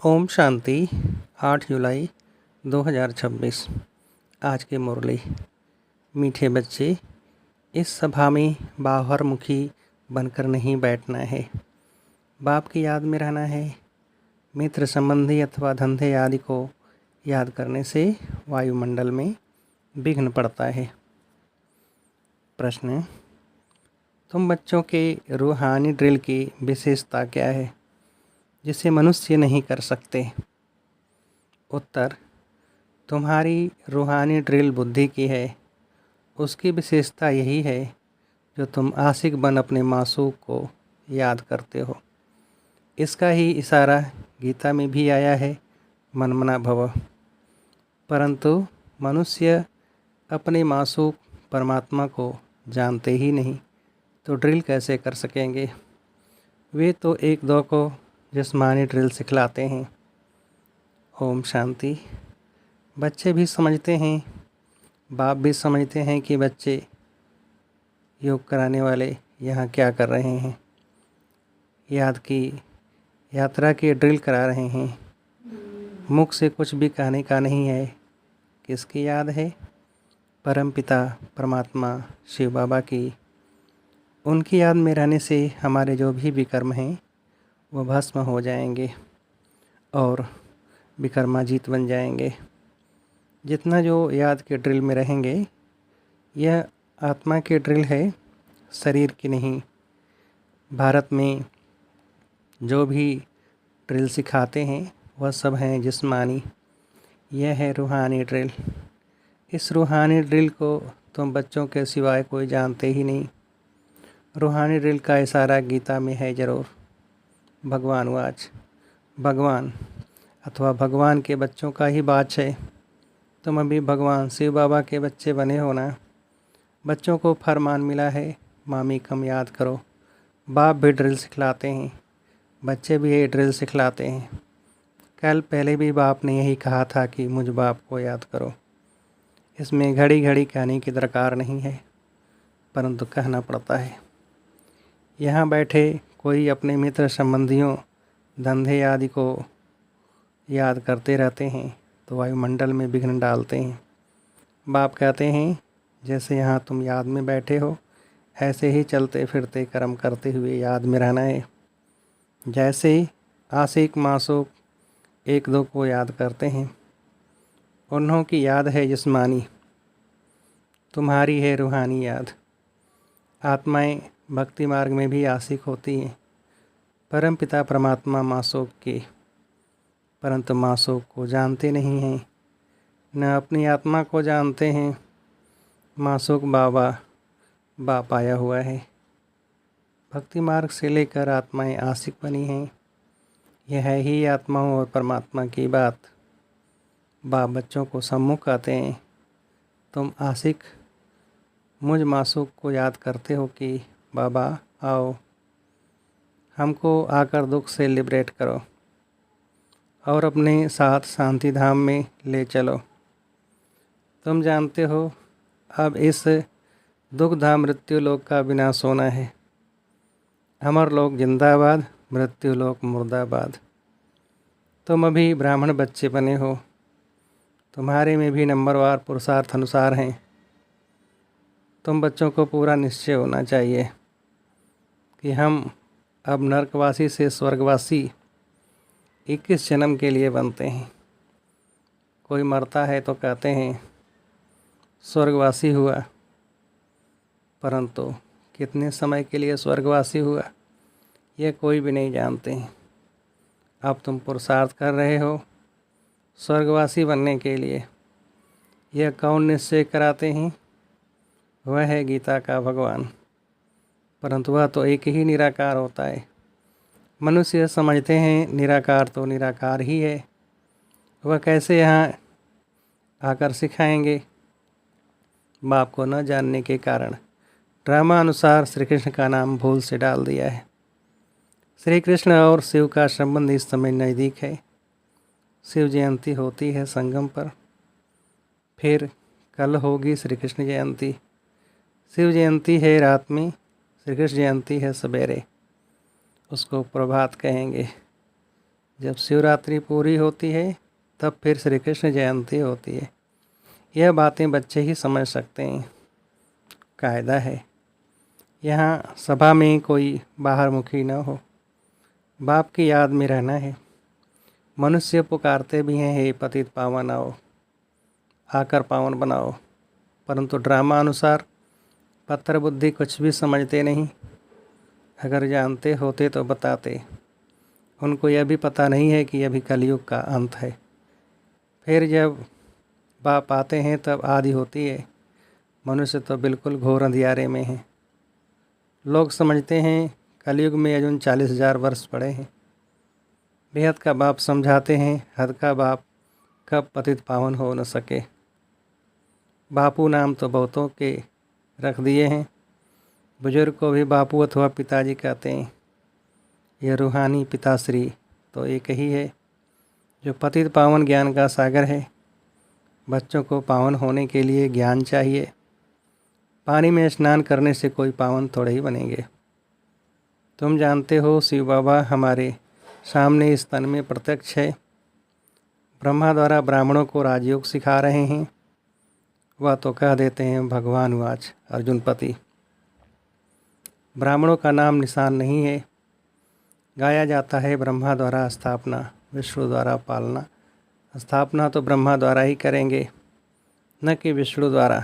ओम शांति। 8 जुलाई 2026। आज की मुरली। मीठे बच्चे, इस सभा में बाहरमुखी बनकर नहीं बैठना है। बाप की याद में रहना है। मित्र संबंधी अथवा धंधे आदि को याद करने से वायुमंडल में विघ्न पड़ता है। प्रश्न: तुम बच्चों के रूहानी ड्रिल की विशेषता क्या है जिसे मनुष्य नहीं कर सकते? उत्तर: तुम्हारी रूहानी ड्रिल बुद्धि की है। उसकी विशेषता यही है जो तुम आशिक बन अपने मासूक को याद करते हो। इसका ही इशारा गीता में भी आया है, मनमना भव। परंतु मनुष्य अपने मासूक परमात्मा को जानते ही नहीं, तो ड्रिल कैसे कर सकेंगे? वे तो एक दो को जिस्मानी ड्रिल सिखलाते हैं। ओम शांति। बच्चे भी समझते हैं, बाप भी समझते हैं कि बच्चे योग कराने वाले यहाँ क्या कर रहे हैं। याद की यात्रा की ड्रिल करा रहे हैं। मुख से कुछ भी कहने का नहीं है। किसकी याद है? परमपिता परमात्मा शिव बाबा की। उनकी याद में रहने से हमारे जो भी विकर्म हैं वो भस्म हो जाएंगे और विकर्माजीत बन जाएंगे। जितना जो याद के ड्रिल में रहेंगे, यह आत्मा की ड्रिल है, शरीर की नहीं। भारत में जो भी ड्रिल सिखाते हैं वह सब हैं जिस्मानी। यह है रूहानी ड्रिल। इस रूहानी ड्रिल को तुम बच्चों के सिवाय कोई जानते ही नहीं। रूहानी ड्रिल का इशारा गीता में है ज़रूर। भगवान वाच। भगवान अथवा भगवान के बच्चों का ही बाच है। तुम अभी भगवान शिव बाबा के बच्चे बने हो ना। बच्चों को फरमान मिला है, मामी कम याद करो। बाप भी ड्रिल सिखलाते हैं, बच्चे भी ये ड्रिल सिखलाते हैं। कल पहले भी बाप ने यही कहा था कि मुझ बाप को याद करो। इसमें घड़ी घड़ी कहने की दरकार नहीं है, परंतु कहना पड़ता है। यहाँ बैठे कोई अपने मित्र संबंधियों धंधे आदि को याद करते रहते हैं तो वायुमंडल में विघ्न डालते हैं। बाप कहते हैं जैसे यहाँ तुम याद में बैठे हो, ऐसे ही चलते फिरते कर्म करते हुए याद में रहना है। जैसे आशिक मासूक एक दो को याद करते हैं, उन्हों की याद है जिस्मानी, तुम्हारी है रूहानी याद। आत्माएं भक्ति मार्ग में भी आशिक होती हैं, परम पिता परमात्मा मासूक की, परंतु मासूक को जानते नहीं हैं, न अपनी आत्मा को जानते हैं। मासूक बाप आया हुआ है। भक्ति मार्ग से लेकर आत्माएं आशिक बनी हैं। यह है ही आत्माओं और परमात्मा की बात। बाप बच्चों को सम्मुख आते हैं, तुम आशिक मुझ मासूक को याद करते हो कि बाबा आओ, हमको आकर दुख से लिबरेट करो और अपने साथ शांति धाम में ले चलो। तुम जानते हो अब इस दुख धाम मृत्यु लोक का विनाश होना है। अमर लोक जिंदाबाद, मृत्यु लोक मुर्दाबाद। तुम अभी ब्राह्मण बच्चे बने हो, तुम्हारे में भी नंबरवार पुरुषार्थ अनुसार हैं। तुम बच्चों को पूरा निश्चय होना चाहिए कि हम अब नरकवासी से स्वर्गवासी 21 जन्म के लिए बनते हैं। कोई मरता है तो कहते हैं स्वर्गवासी हुआ, परंतु कितने समय के लिए स्वर्गवासी हुआ यह कोई भी नहीं जानते हैं। अब तुम पुरुषार्थ कर रहे हो स्वर्गवासी बनने के लिए। यह कौन निश्चय कराते हैं? वह है गीता का भगवान, परंतु वह तो एक ही निराकार होता है। मनुष्य समझते हैं निराकार तो निराकार ही है, वह कैसे यहाँ आकर सिखाएंगे? बाप को न जानने के कारण ड्रामा अनुसार श्री कृष्ण का नाम भूल से डाल दिया है। श्री कृष्ण और शिव का संबंध इस समय नज़दीक है। शिव जयंती होती है संगम पर, फिर कल होगी श्री कृष्ण जयंती। शिव जयंती है रात में, श्री कृष्ण जयंती है सवेरे। उसको प्रभात कहेंगे। जब शिवरात्रि पूरी होती है तब फिर श्री कृष्ण जयंती होती है। यह बातें बच्चे ही समझ सकते हैं। कायदा है, यहाँ सभा में कोई बाहरमुखी न हो। बाप की याद में रहना है। मनुष्य पुकारते भी हैं, हे पतित पावन आओ, आकर पावन बनाओ, परंतु ड्रामा अनुसार पत्थर बुद्धि कुछ भी समझते नहीं। अगर जानते होते तो बताते। उनको यह भी पता नहीं है कि अभी कलयुग का अंत है। फिर जब बाप आते हैं तब आदि होती है। मनुष्य तो बिल्कुल घोर अंधियारे में है। लोग समझते हैं कलयुग में अजून 40,000 वर्ष पड़े हैं। बेहद का बाप समझाते हैं, हद का बाप कब पतित पावन हो न सके। बापू नाम तो बहुतों के रख दिए हैं। बुजुर्ग को भी बापू अथवा पिताजी कहते हैं। यह रूहानी पिताश्री तो एक ही है जो पतित पावन ज्ञान का सागर है। बच्चों को पावन होने के लिए ज्ञान चाहिए। पानी में स्नान करने से कोई पावन थोड़े ही बनेंगे। तुम जानते हो शिव बाबा हमारे सामने इस तन में प्रत्यक्ष है। ब्रह्मा द्वारा ब्राह्मणों को राजयोग सिखा रहे हैं। वह तो कह देते हैं भगवान वाच अर्जुन पति। ब्राह्मणों का नाम निशान नहीं है। गाया जाता है ब्रह्मा द्वारा स्थापना, विष्णु द्वारा पालना। स्थापना तो ब्रह्मा द्वारा ही करेंगे, न कि विष्णु द्वारा,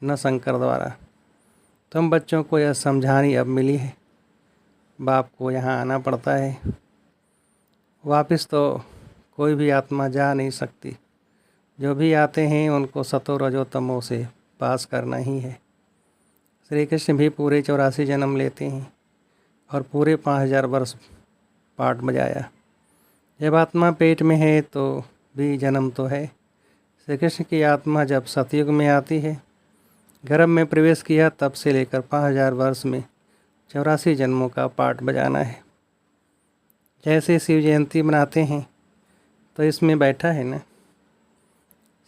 न शंकर द्वारा। तुम बच्चों को यह समझानी अब मिली है। बाप को यहाँ आना पड़ता है। वापस तो कोई भी आत्मा जा नहीं सकती। जो भी आते हैं उनको सतो रजो तमो से पास करना ही है। श्री कृष्ण भी पूरे 84 जन्म लेते हैं और पूरे 5,000 वर्ष पाठ बजाया। जब आत्मा पेट में है तो भी जन्म तो है। श्री कृष्ण की आत्मा जब सतयुग में आती है, गर्भ में प्रवेश किया, तब से लेकर 5,000 वर्ष में 84 जन्मों का पाठ बजाना है। जैसे शिव जयंती मनाते हैं तो इसमें बैठा है ना।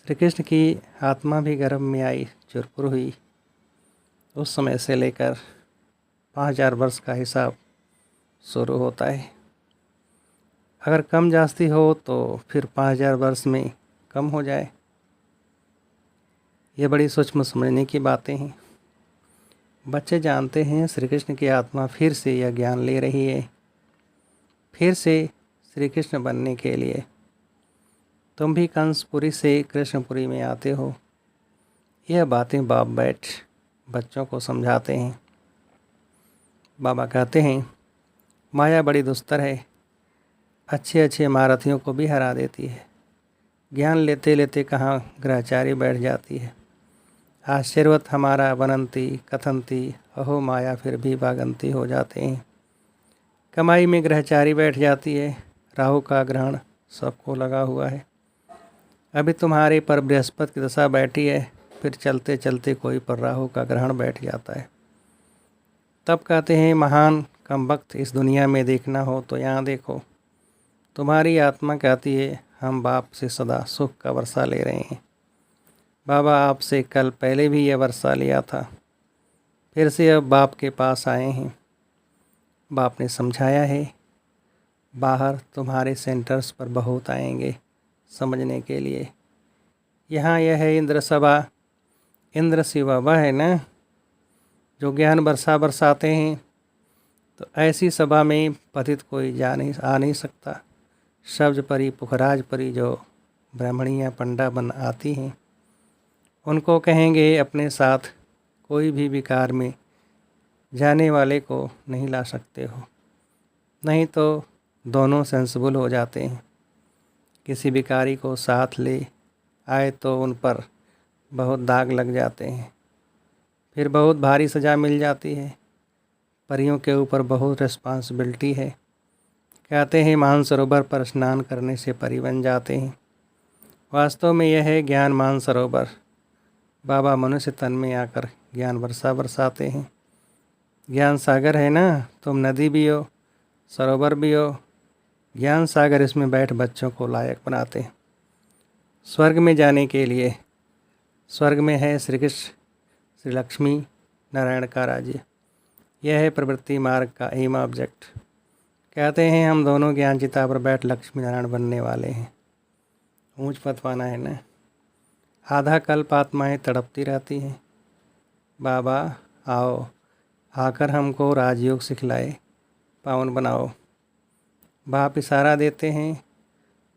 श्री कृष्ण की आत्मा भी गर्भ में आई, चुरपुर हुई। उस समय से लेकर 5,000 वर्ष का हिसाब शुरू होता है। अगर कम जास्ती हो तो फिर 5,000 वर्ष में कम हो जाए। ये बड़ी सूक्ष्म समझने की बातें हैं। बच्चे जानते हैं श्री कृष्ण की आत्मा फिर से यह ज्ञान ले रही है, फिर से श्री कृष्ण बनने के लिए। तुम भी कंसपुरी से कृष्णपुरी में आते हो। यह बातें बाप बैठ बच्चों को समझाते हैं। बाबा कहते हैं माया बड़ी दुस्तर है, अच्छे अच्छे महारथियों को भी हरा देती है। ज्ञान लेते लेते कहाँ ग्रहचारी बैठ जाती है। आश्चर्यवत हमारा बनंती कथंती अहो माया फिर भी भागंती हो जाते हैं। कमाई में ग्रहचारी बैठ जाती है। राहु का ग्रहण सबको लगा हुआ है। अभी तुम्हारे पर बृहस्पति की दशा बैठी है, फिर चलते चलते कोई पर राहु का ग्रहण बैठ जाता है। तब कहते हैं महान कमबख्त इस दुनिया में देखना हो तो यहाँ देखो। तुम्हारी आत्मा कहती है हम बाप से सदा सुख का वर्षा ले रहे हैं। बाबा आपसे कल पहले भी यह वर्षा लिया था, फिर से अब बाप के पास आए हैं। बाप ने समझाया है बाहर तुम्हारे सेंटर्स पर बहुत आएंगे समझने के लिए। यहाँ यह है इंद्र सभा। इंद्र शिव बाबा है ना जो ज्ञान बरसाते हैं। तो ऐसी सभा में पतित कोई आ नहीं सकता। शब्द परी पुखराज परी जो ब्राह्मणियाँ पंडा बन आती हैं, उनको कहेंगे अपने साथ कोई भी विकार में जाने वाले को नहीं ला सकते हो, नहीं तो दोनों सेंसिबल हो जाते हैं। किसी विकारी को साथ ले आए तो उन पर बहुत दाग लग जाते हैं, फिर बहुत भारी सज़ा मिल जाती है। परियों के ऊपर बहुत रिस्पॉन्सिबिलिटी है। कहते हैं मानसरोवर पर स्नान करने से परी बन जाते हैं। वास्तव में यह है ज्ञान मानसरोवर। बाबा मनुष्य तन में आकर ज्ञान बरसाते हैं। ज्ञान सागर है ना, तुम नदी भी हो, सरोवर भी हो। ज्ञान सागर इसमें बैठ बच्चों को लायक बनाते हैं स्वर्ग में जाने के लिए। स्वर्ग में है श्री कृष्ण, श्री लक्ष्मी नारायण का राज्य। यह है प्रवृत्ति मार्ग का एम ऑब्जेक्ट। कहते हैं हम दोनों ज्ञान चिता पर बैठ लक्ष्मी नारायण बनने वाले हैं। ऊंच पतवाना है ना। आधा कल्प आत्माएं तड़पती रहती हैं। बाबा आओ, आकर हमको राजयोग सिखलाए, पावन बनाओ। बाप इशारा देते हैं।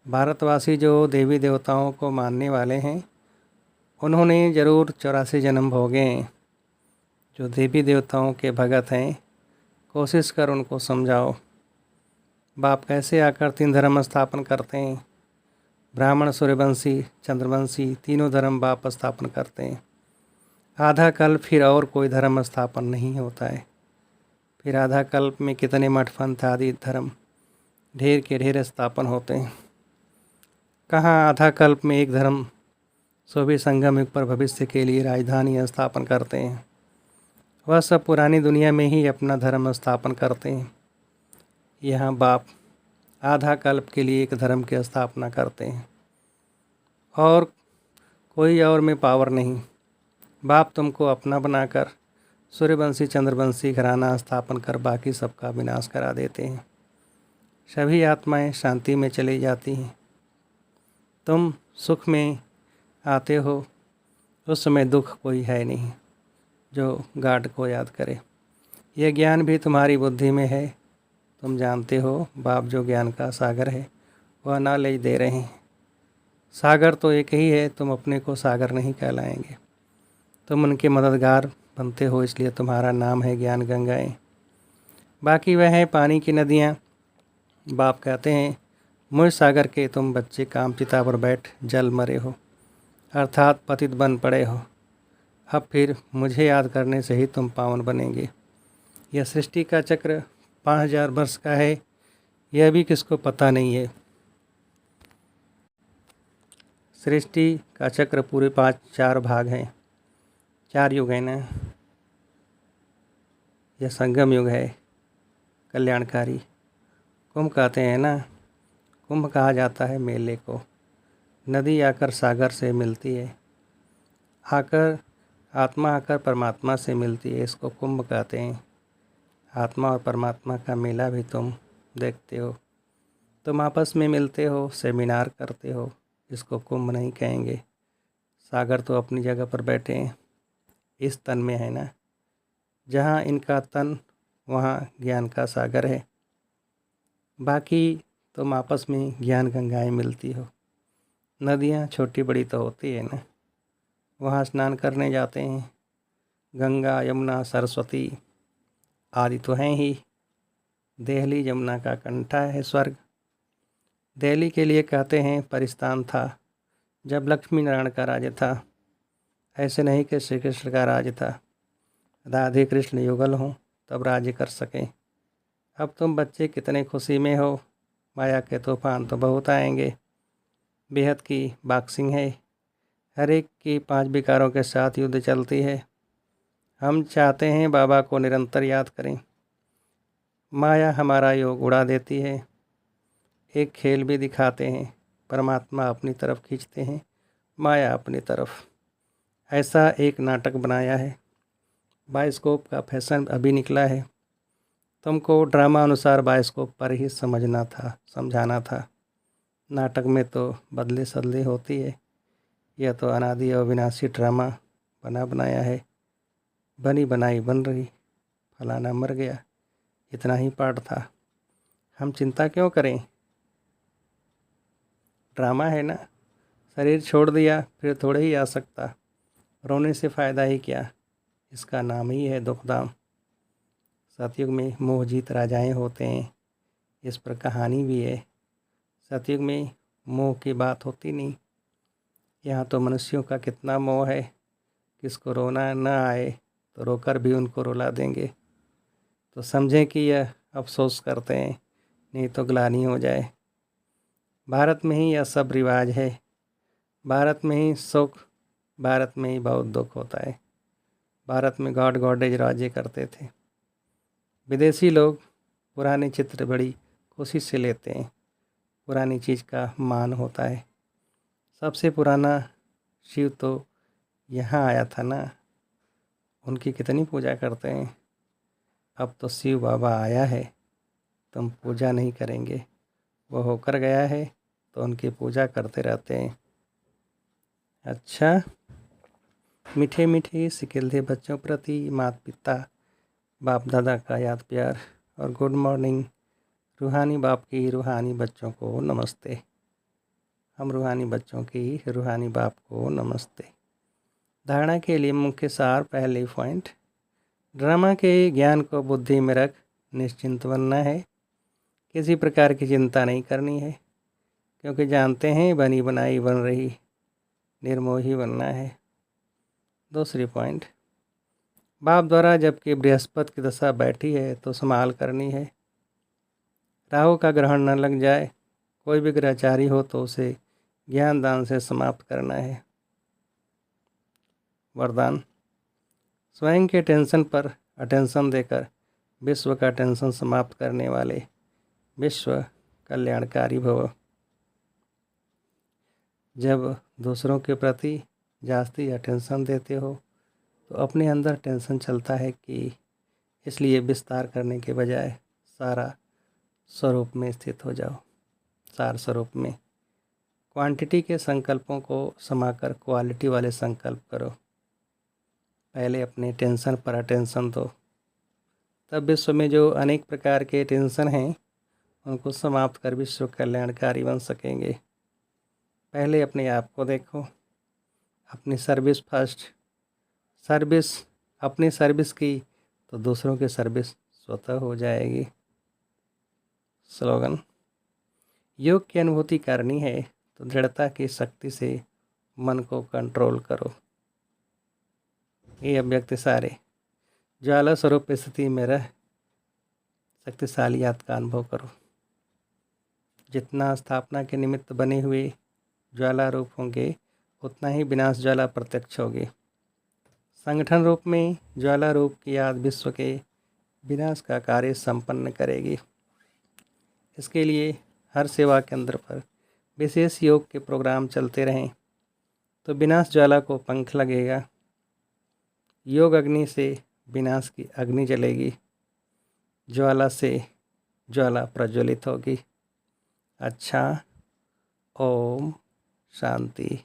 भारतवासी जो देवी देवताओं को मानने वाले हैं, उन्होंने ज़रूर 84 जन्म भोगे हैं। जो देवी देवताओं के भगत हैं, कोशिश कर उनको समझाओ। बाप कैसे आकर 3 धर्म स्थापन करते हैं। ब्राह्मण, सूर्यवंशी, चंद्रवंशी तीनों धर्म बाप स्थापन करते हैं। आधा कल्प फिर और कोई धर्म स्थापन नहीं होता है। फिर आधा कल्प में कितने मठ पंथ आदि धर्म ढेर के ढेर स्थापन होते हैं। कहाँ आधा कल्प में एक धर्म सो भी संगम युग पर भविष्य के लिए राजधानी स्थापन करते हैं। वह सब पुरानी दुनिया में ही अपना धर्म स्थापन करते हैं। यहाँ बाप आधा कल्प के लिए एक धर्म की स्थापना करते हैं और कोई और में पावर नहीं। बाप तुमको अपना बनाकर सूर्यवंशी चंद्रवंशी घराना स्थापन कर बाकी सबका विनाश करा देते हैं। सभी आत्माएं शांति में चली जाती हैं। तुम सुख में आते हो, उस समय दुख कोई है नहीं जो गाड को याद करे। यह ज्ञान भी तुम्हारी बुद्धि में है। तुम जानते हो बाप जो ज्ञान का सागर है वह नॉलेज दे रहे हैं। सागर तो एक ही है, तुम अपने को सागर नहीं कहलाएंगे। तुम उनके मददगार बनते हो, इसलिए तुम्हारा नाम है ज्ञान गंगाएं। बाकी वह है पानी की नदियाँ। बाप कहते हैं मुझ सागर के तुम बच्चे कामचिता पर बैठ जल मरे हो, अर्थात पतित बन पड़े हो। अब फिर मुझे याद करने से ही तुम पावन बनेंगे। यह सृष्टि का चक्र 5000 वर्ष का है, यह भी किसको पता नहीं है। सृष्टि का चक्र पूरे 4 भाग हैं। 4 युग है ना। यह संगम युग है, कल्याणकारी। कुंभ कहते हैं ना, कुंभ कहा जाता है मेले को। नदी आकर सागर से मिलती है, आत्मा आकर परमात्मा से मिलती है, इसको कुंभ कहते हैं। आत्मा और परमात्मा का मेला भी तुम देखते हो। तुम आपस में मिलते हो, सेमिनार करते हो, इसको कुंभ नहीं कहेंगे। सागर तो अपनी जगह पर बैठे हैं, इस तन में है ना। जहाँ इनका तन वहाँ ज्ञान का सागर है। बाकी तुम आपस में ज्ञान गंगाएं मिलती हो। नदियाँ छोटी बड़ी तो होती है ना, वहाँ स्नान करने जाते हैं। गंगा, यमुना, सरस्वती आदि तो हैं ही। देहली जमुना का कंठा है स्वर्ग। दिल्ली के लिए कहते हैं परिस्थान था जब लक्ष्मी नारायण का राज्य था। ऐसे नहीं कि श्री कृष्ण का राज्य था। राधे कृष्ण युगल हों तब राज्य कर सकें। अब तुम बच्चे कितने खुशी में हो। माया के तूफान तो बहुत आएंगे। बेहद की बॉक्सिंग है, हर एक की 5 विकारों के साथ युद्ध चलती है। हम चाहते हैं बाबा को निरंतर याद करें। माया हमारा योग उड़ा देती है। एक खेल भी दिखाते हैं, परमात्मा अपनी तरफ खींचते हैं, माया अपनी तरफ। ऐसा एक नाटक बनाया है। बायोस्कोप का फैशन अभी निकला है। तुमको ड्रामा अनुसार बायोस्कोप पर ही समझाना था। नाटक में तो बदले सदले होती है। यह तो अनादि और विनाशी ड्रामा बना बनाया है। बनी बनाई बन रही, फलाना मर गया, इतना ही पाठ था। हम चिंता क्यों करें। ड्रामा है ना। शरीर छोड़ दिया फिर थोड़े ही आ सकता। रोने से फ़ायदा ही क्या, इसका नाम ही है दुखधाम। सतयुग में मोह जीत राजाएं होते हैं, इस पर कहानी भी है। सतयुग में मोह की बात होती नहीं। यहाँ तो मनुष्यों का कितना मोह है। किसको रोना न आए तो रोकर भी उनको रुला देंगे, तो समझें कि यह अफसोस करते हैं, नहीं तो ग्लानि हो जाए। भारत में ही यह सब रिवाज है। भारत में ही सुख, भारत में ही बहुत दुख होता है। भारत में गॉड गॉडेज राज्य करते थे। विदेशी लोग पुराने चित्र बड़ी खुशी से लेते हैं। पुरानी चीज़ का मान होता है। सबसे पुराना शिव तो यहाँ आया था ना, उनकी कितनी पूजा करते हैं। अब तो शिव बाबा आया है, तुम पूजा नहीं करेंगे। वो होकर गया है तो उनकी पूजा करते रहते हैं। अच्छा, मीठे मीठे सिकिलते बच्चों प्रति माता पिता बाप दादा का याद प्यार और गुड मॉर्निंग। रूहानी बाप की रूहानी बच्चों को नमस्ते। हम रूहानी बच्चों की रूहानी बाप को नमस्ते। धारणा के लिए मुख्य सार। पहले पॉइंट, ड्रामा के ज्ञान को बुद्धि में रख निश्चिंत बनना है। किसी प्रकार की चिंता नहीं करनी है, क्योंकि जानते हैं बनी बनाई बन रही, निर्मोही बनना है। दूसरी पॉइंट, बाप द्वारा जबकि बृहस्पति की दशा बैठी है तो संभाल करनी है। राहु का ग्रहण न लग जाए। कोई भी ग्रहचारी हो तो उसे ज्ञान दान से समाप्त करना है। वरदान, स्वयं के टेंशन पर अटेंशन देकर विश्व का टेंशन समाप्त करने वाले विश्व कल्याणकारी भव। जब दूसरों के प्रति जास्ती अटेंशन देते हो तो अपने अंदर टेंशन चलता है कि इसलिए विस्तार करने के बजाय सारा स्वरूप में स्थित हो जाओ। सार स्वरूप में क्वांटिटी के संकल्पों को समाकर क्वालिटी वाले संकल्प करो। पहले अपने टेंशन पर अटेंशन दो, तब विश्व में जो अनेक प्रकार के टेंशन हैं उनको समाप्त कर विश्व कल्याणकारी बन सकेंगे। पहले अपने आप को देखो। अपनी सर्विस फर्स्ट। सर्विस अपनी सर्विस की तो दूसरों की सर्विस स्वतः हो जाएगी। स्लोगन, योग की अनुभूति करनी है तो दृढ़ता की शक्ति से मन को कंट्रोल करो। ये अव्यक्त सारे ज्वाला स्वरूप स्थिति में रह शक्तिशाली याद का अनुभव करो। जितना स्थापना के निमित्त बने हुए ज्वाला रूप होंगे उतना ही विनाश ज्वाला प्रत्यक्ष होगी। संगठन रूप में ज्वाला रूप की याद विश्व के विनाश का कार्य संपन्न करेगी। इसके लिए हर सेवा केंद्र पर विशेष योग के प्रोग्राम चलते रहें तो विनाश ज्वाला को पंख लगेगा। योग अग्नि से विनाश की अग्नि जलेगी। ज्वाला से ज्वाला प्रज्वलित होगी। अच्छा, ओम शांति।